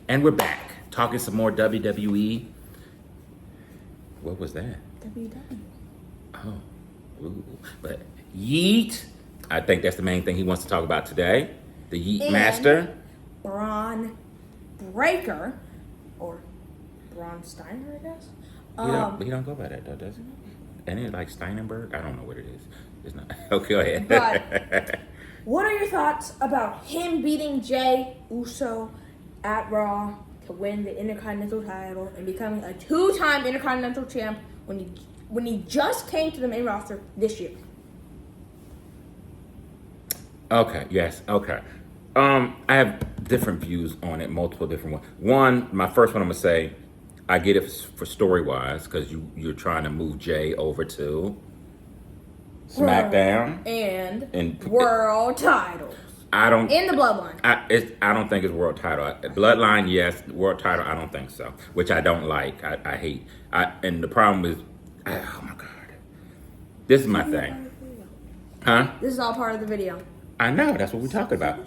And we're back, talking some more WWE. What was that? WWE. Oh, ooh. But Yeet, I think that's the main thing he wants to talk about today. The Yeet And Master. Braun Breaker, or Braun Steiner, I guess. He don't go by that though, does he? And it's like Steinenberg? I don't know what it is. It's not. Okay, go ahead. But what are your thoughts about him beating Jey Uso at Raw to win the Intercontinental title and becoming a two-time Intercontinental champ when he just came to the main roster this year? Okay, yes, okay. I have different views on it, multiple different ones. One, my first one I'm going to say, I get it for story-wise because you're trying to move Jay over to SmackDown. And world titles. I don't... In the Bloodline. I don't think it's world title. Bloodline, yes. World title, I don't think so. Which I don't like. I hate. And the problem is... Oh, my God. This is my thing. Huh? This is all part of the video. I know. That's what we're talking about.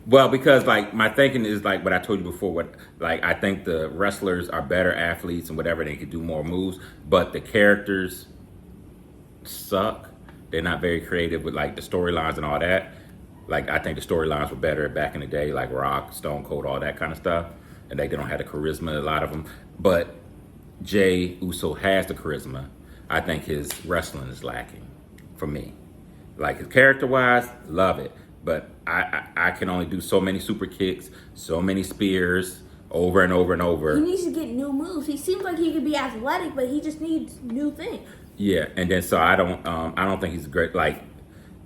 Well, because like my thinking is like what I told you before. What like I think the wrestlers are better athletes and whatever, they could do more moves, but the characters suck. They're not very creative with like the storylines and all that. Like I think the storylines were better back in the day, like Rock, Stone Cold, all that kind of stuff, and they don't have the charisma. A lot of them, but Jey Uso has the charisma. I think his wrestling is lacking for me. Like his character-wise, love it. But I can only do so many super kicks, so many spears, over and over and over. He needs to get new moves. He seems like he could be athletic, but he just needs new things. Yeah, and then so I don't think he's great. Like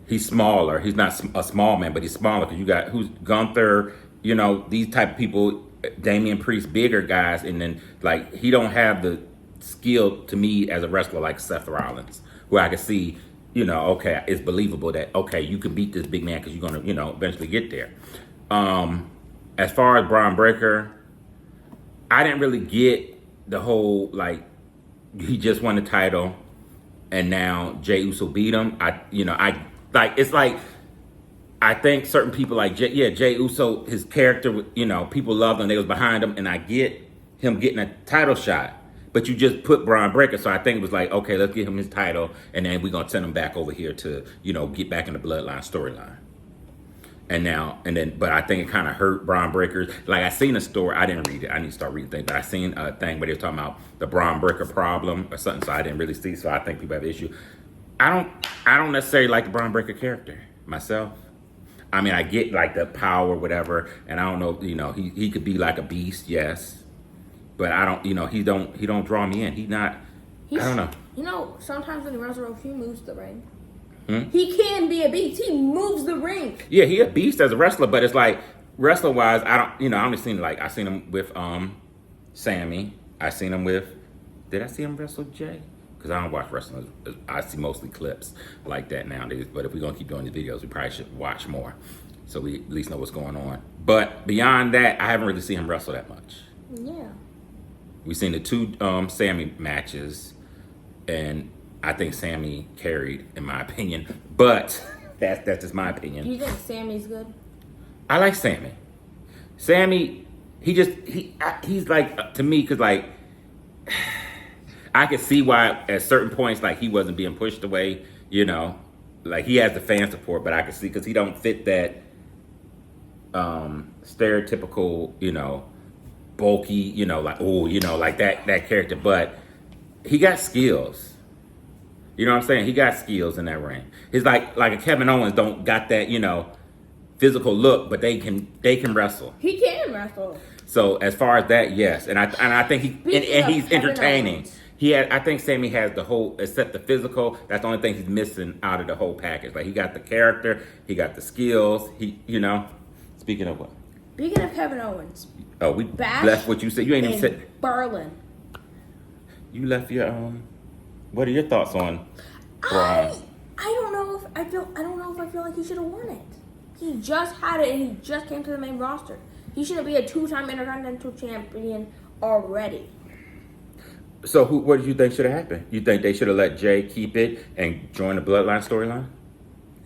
he's smaller. He's not a small man, but he's smaller. Because you got who's Gunther, you know, these type of people, Damian Priest, bigger guys, and then like he don't have the skill to me as a wrestler like Seth Rollins, where I can see. You know, okay, it's believable that, okay, you can beat this big man because you're going to, you know, eventually get there. As far as Braun Breaker, I didn't really get the whole, like, he just won the title and now Jey Uso beat him. It's like, I think certain people like, Jey Uso, his character, you know, people loved him, they was behind him, and I get him getting a title shot. But you just put Braun Breaker, so I think it was like, okay, let's give him his title, and then we're gonna send him back over here to, you know, get back in the Bloodline storyline. But I think it kind of hurt Braun Breaker. Like I seen a story, I didn't read it. I need to start reading things, but I seen a thing where they were talking about the Braun Breaker problem or something. So I didn't really see. So I think people have an issue. I don't necessarily like the Braun Breaker character myself. I mean, I get like the power, whatever, and I don't know. You know, he could be like a beast, yes. But I don't, you know, he don't draw me in. I don't know. You know, sometimes when he runs around, he moves the ring. Hmm? He can be a beast. He moves the ring. Yeah, he a beast as a wrestler, but it's like wrestler wise, I only seen I seen him with Sammy. I seen him with. Did I see him wrestle Jay? Because I don't watch wrestling. I see mostly clips like that nowadays. But if we're gonna keep doing these videos, we probably should watch more, so we at least know what's going on. But beyond that, I haven't really seen him wrestle that much. Yeah. We've seen the two Sammy matches, and I think Sammy carried, in my opinion. But that's just my opinion. Do you think Sammy's good? I like Sammy. Sammy, he's like to me because like I could see why at certain points like he wasn't being pushed away. You know, like he has the fan support, but I could see because he don't fit that stereotypical, you know. Bulky, you know, like, oh, you know, like that character, but he got skills. You know what I'm saying? He got skills in that ring. He's like a Kevin Owens don't got that, you know, physical look, but they can wrestle. He can wrestle. So as far as that, yes, and I think he's entertaining. I think Sammy has the whole, except the physical. That's the only thing he's missing out of the whole package. Like he got the character, he got the skills. You know. Speaking of what? Speaking of Kevin Owens. Oh, we left what you said. You ain't even said Berlin. You left your What are your thoughts on Braun? I don't know if I feel like he should have won it. He just had it and he just came to the main roster. He shouldn't be a two-time Intercontinental Champion already. So what do you think should have happened? You think they should have let Jay keep it and join the Bloodline storyline?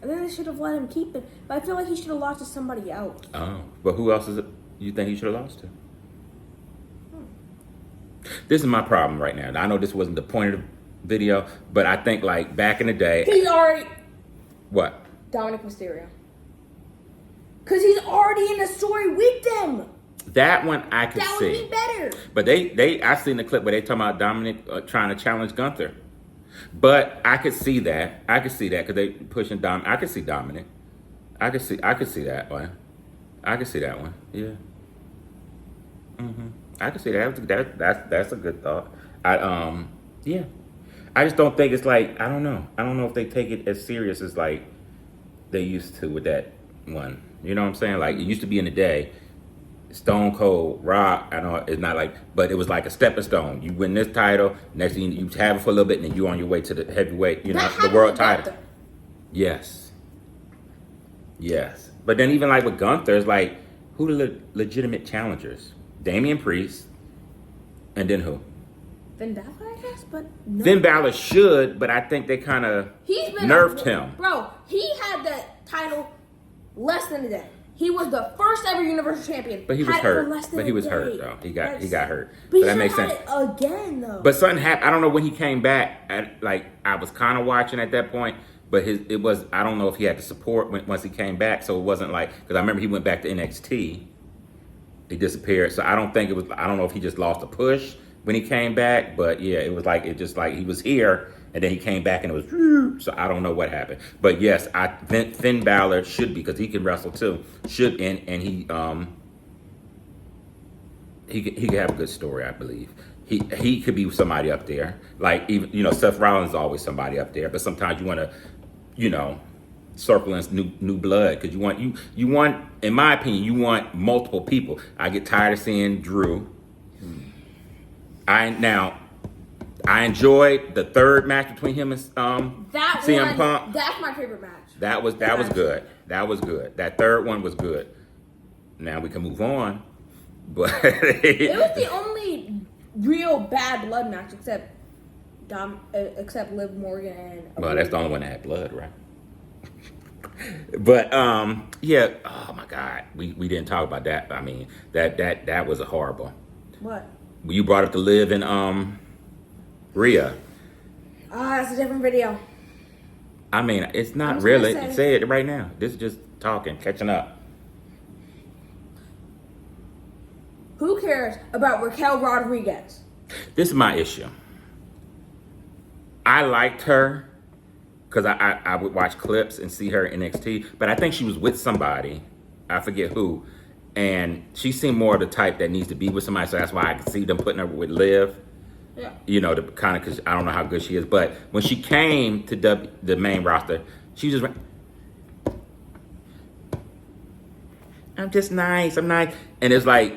I think they should have let him keep it, but I feel like he should have lost to somebody else. Oh, but who else is it you think he should have lost to? This is my problem right now. I know this wasn't the point of the video, but I think like back in the day. He's already What? Dominic Mysterio. Because he's already in the story with them. That one I could That see. would be better. But I seen the clip where they talking about Dominic trying to challenge Gunther. But I could see that. I could see that because they pushing Dom. I could see Dominic. I could see that one. I could see that one. Yeah. I could see that. That's a good thought. Yeah. I just don't think it's like, I don't know. I don't know if they take it as serious as like they used to with that one. You know what I'm saying? Like it used to be in the day. Stone Cold, Rock, I know it's not like, but it was like a stepping stone. You win this title, next thing you have it for a little bit, and then you're on your way to the heavyweight, the world title. Yes. Yes. But then even like with Gunther, it's like, who the legitimate challengers? Damian Priest, and then who? Finn Balor, I guess, but no. Finn Balor should, but I think they kind of nerfed him. Bro, he had the title less than a day. He was the first ever Universal Champion. But he was hurt. But he was hurt though. He got hurt. But that makes sense. Again though. But something happened. I don't know when he came back. I was kind of watching at that point, but it was. I don't know if he had the support once he came back. So it wasn't like, because I remember he went back to NXT. He disappeared. So I don't think it was. I don't know if he just lost a push when he came back. But yeah, it was like he was here. And then he came back and it was, so I don't know what happened. But yes, Finn Balor should be, because he can wrestle too, should, and he could have a good story, I believe. He could be somebody up there. Like, even, Seth Rollins is always somebody up there, but sometimes you want to, circle in new blood, because you want, in my opinion, you want multiple people. I get tired of seeing Drew. I enjoyed the third match between him and CM Punk. That's my favorite match. That was good. That was good. That third one was good. Now we can move on. But it was the only real bad blood match except Liv Morgan and. Well, that's the only one that had blood, right? But yeah. Oh my God, we didn't talk about that. I mean, that was a horrible. What? You brought up the Liv and Rhea. That's a different video. I mean, it's not really. Say it right now. This is just talking, catching up. Who cares about Raquel Rodriguez? This is my issue. I liked her because I would watch clips and see her in NXT, but I think she was with somebody. I forget who. And she seemed more of the type that needs to be with somebody, so that's why I could see them putting her with Liv. Yeah. The kind of, because I don't know how good she is, but when she came to the main roster, she just went, I'm just nice, I'm nice. And it's like,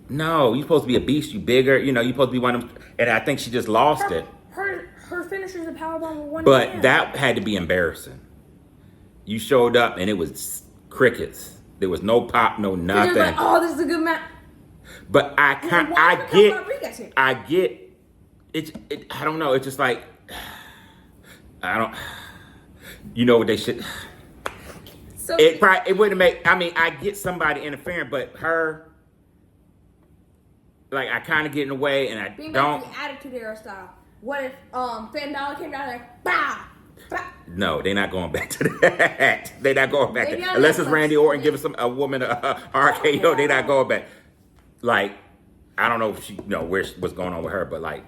no, you're supposed to be a beast, you bigger, you're supposed to be one of them. And I think she just lost it. Her finisher's a powerbomb with one But hand. that had to be embarrassing. You showed up and it was crickets. There was no pop, no nothing. Like, oh, this is a good match. But I get it. I don't know. It's just like, I don't. You know what they should. So It wouldn't make. I mean, I get somebody interfering, but her, like, I kind of get in the way, and I being don't. Back to the Attitude Era style. What if Finn Balor came down like, bah, bah. No, they're not going back to that. They're not going back to Maybe that. Unless it's Randy Orton giving a woman a RKO, they're not going back. Like, I don't know if she what's going on with her, but like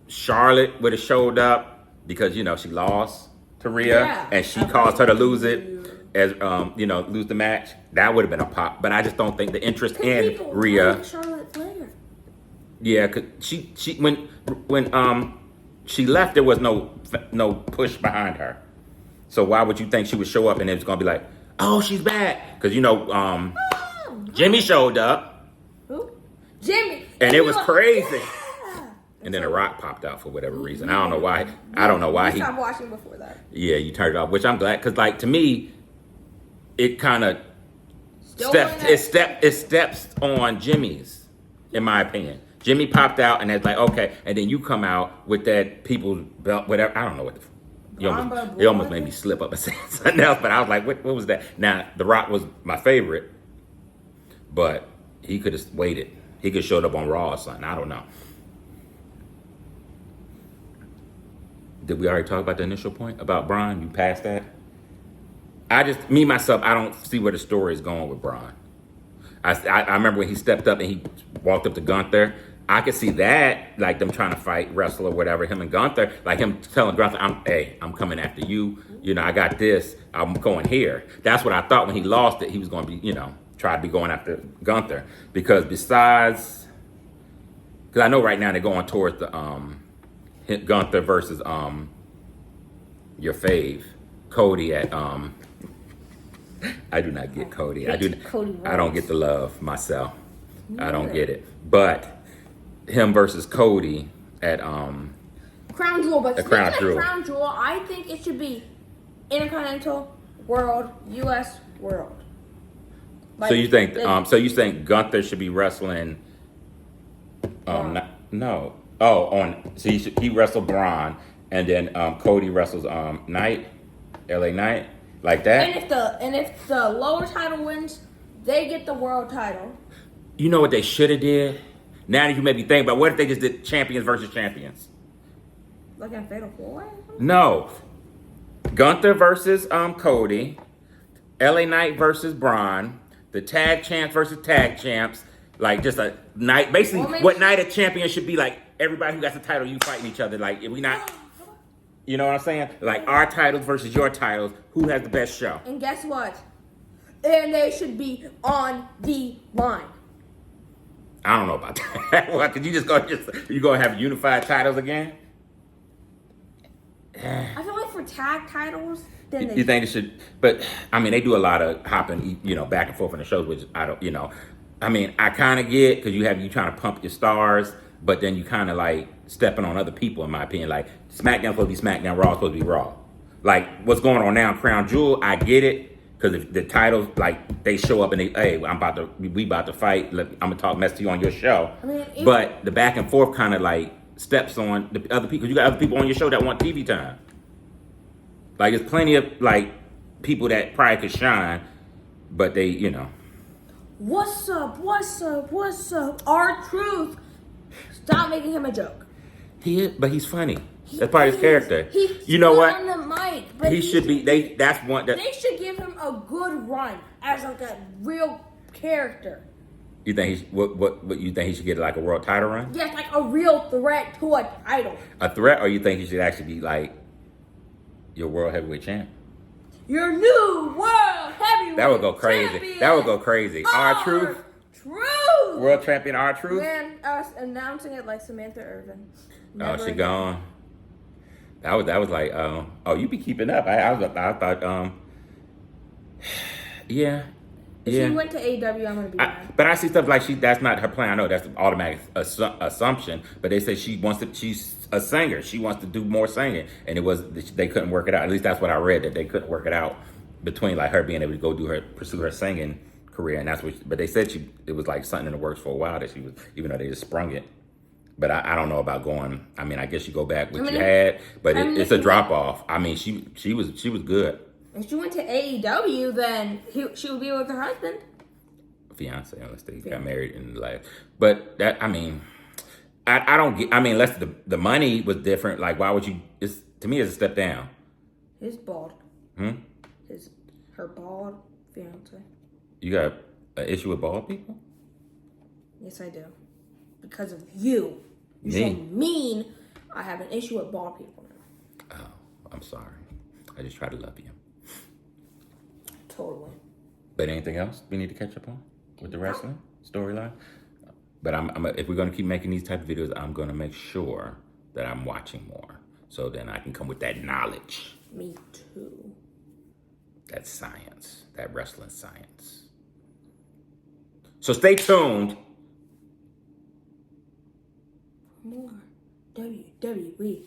Charlotte would have showed up because she lost to Rhea and she caused her to lose it as lose the match. That would have been a pop, but I just don't think the interest in Rhea. Like Charlotte Flair. Yeah, cause she when she left, there was no push behind her. So why would you think she would show up and it's gonna be like, oh, she's back? Because Jimmy showed up. Who? Jimmy. And it was crazy. Yeah. And then a Rock popped out for whatever reason. I don't know why. I don't know why he. Stopped watching before that. Yeah, you turned it off, which I'm glad, because like to me, it kind of steps on Jimmy's, in my opinion. Jimmy popped out, and it's like, okay, and then you come out with that people's belt, whatever. I don't know what it almost made me slip up and say something else, but I was like, what was that? Now, The Rock was my favorite, but he could have waited. He could have showed up on Raw or something. I don't know. Did we already talk about the initial point about Braun? You passed that? Myself, I don't see where the story is going with Braun. I remember when he stepped up and he walked up to Gunther. I could see that, like them trying to fight, wrestle or whatever, him and Gunther, like him telling Gunther, I'm coming after you. I got this. I'm going here. That's what I thought when he lost it. He was going to be, try to be going after Gunther. Because because I know right now they're going towards the Gunther versus your fave, Cody at I do not get Cody. I don't get the love myself. I don't get it. But him versus Cody at Crown Jewel, but speaking of Jewel. Crown Jewel, I think it should be Intercontinental, World, U.S. World. Like, so you think Gunther should be wrestling? No. So he wrestled Braun, and then Cody wrestles Knight, LA Knight, like that. And if the lower title wins, they get the world title. You know what they should have did? Now that you made me think about, what if they just did champions versus champions? Like in Fatal 4? No. Gunther versus Cody, LA Knight versus Braun, the tag champs versus tag champs, like just a night. Basically, what Night of Champions should be like. Everybody who got the title, you fighting each other. Like, if we not, you know what I'm saying? Like our titles versus your titles. Who has the best show? And guess what? And they should be on the line. I don't know about that. What? Could you you gonna have unified titles again? I feel like for tag titles, then You think it should? But I mean, they do a lot of hopping, back and forth in the shows, which I don't, I mean, I kind of get because you trying to pump your stars, but then you kind of like stepping on other people, in my opinion. Like SmackDown supposed to be SmackDown, Raw supposed to be Raw. Like what's going on now in Crown Jewel, I get it. Because if the titles, like, they show up and we about to fight. I'm gonna talk mess to you on your show. I mean, but the back and forth kind of like steps on the other people. You got other people on your show that want TV time. Like, there's plenty of like people that probably could shine, but they, What's up? R-Truth. Stop making him a joke. But he's funny. That's part of his character. He's what? on the mic, but he should be. They should give him a good run as like a real character. You think what you think he should get, like a world title run? Yes, like a real threat to a title. A threat, or you think he should actually be like your world heavyweight champ? Your new world heavyweight. That would go crazy. Champion. That would go crazy. R-Truth. World champion R-Truth. Man, announcing it like Samantha Irvin. She gone. That was like, you be keeping up. I thought, yeah. If she went to AEW, I'm gonna be mad. But I see stuff like that's not her plan. I know that's an automatic assumption. But they say she's a singer. She wants to do more singing, and they couldn't work it out. At least that's what I read, that they couldn't work it out between like her being able to go pursue her singing career, and that's what. But they said it was like something in the works for a while that she was, even though they just sprung it. But I don't know about going. I mean, I guess you go back what you had, but it's a drop off. I mean, she was good. If she went to AEW, then she would be with her husband, fiance, unless they got married in life. But that, I mean, I don't get. I mean, unless the money was different. Like, why would you? To me, it's a step down. His bald. Her bald fiance. You got an issue with bald people? Yes, I do. Because of you. You're so mean. I have an issue with bald people now. Oh, I'm sorry. I just try to love you. Totally. But anything else we need to catch up on with the wrestling storyline? But if we're gonna keep making these type of videos, I'm gonna make sure that I'm watching more, so then I can come with that knowledge. Me too. That science, that wrestling science. So stay tuned. More WWE.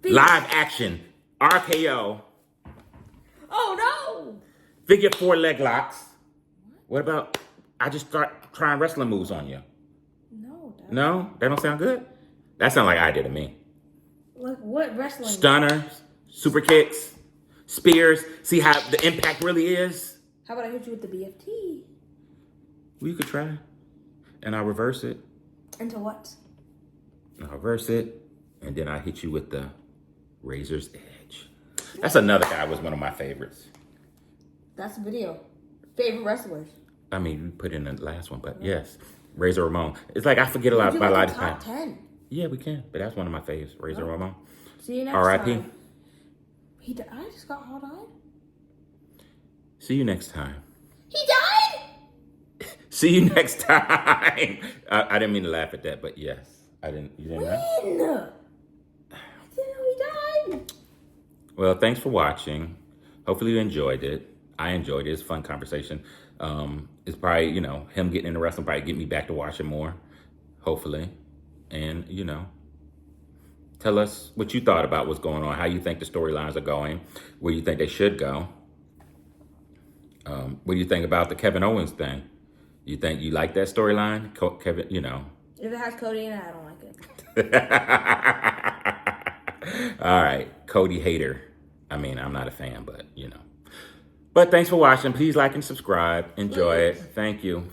Live action, RKO. Oh no! Figure 4 leg locks. What about I just start trying wrestling moves on you? No? That don't sound good? That sound like I did to me. Like what wrestling? Stunners, super kicks, spears. See how the impact really is? How about I hit you with the BFT? Well, you could try. And I'll reverse it. Into what? I'll reverse it. And then I hit you with the Razor's Edge. That's another guy who was one of my favorites. That's the video. Favorite wrestlers. I mean, we put in the last one, but yes, Razor Ramon. It's like I forget a lot Do about a lot like of a top time. 10. Yeah, we can, but that's one of my faves, Razor Ramon. See you next R.I.P. time. I just got how died. See you next time. He died? See you next time. I didn't mean to laugh at that, but yes, I didn't. You didn't know? When? I didn't know he died. Well, thanks for watching. Hopefully you enjoyed it. I enjoyed it. It's a fun conversation. It's probably, him getting into wrestling probably get me back to watching more, hopefully. And, tell us what you thought about what's going on, how you think the storylines are going, where you think they should go. What do you think about the Kevin Owens thing? You think you like that storyline? Kevin, If it has Cody in it, I don't like it. All right, Cody hater. I mean, I'm not a fan, but But thanks for watching. Please like and subscribe. Enjoy it. Thank you.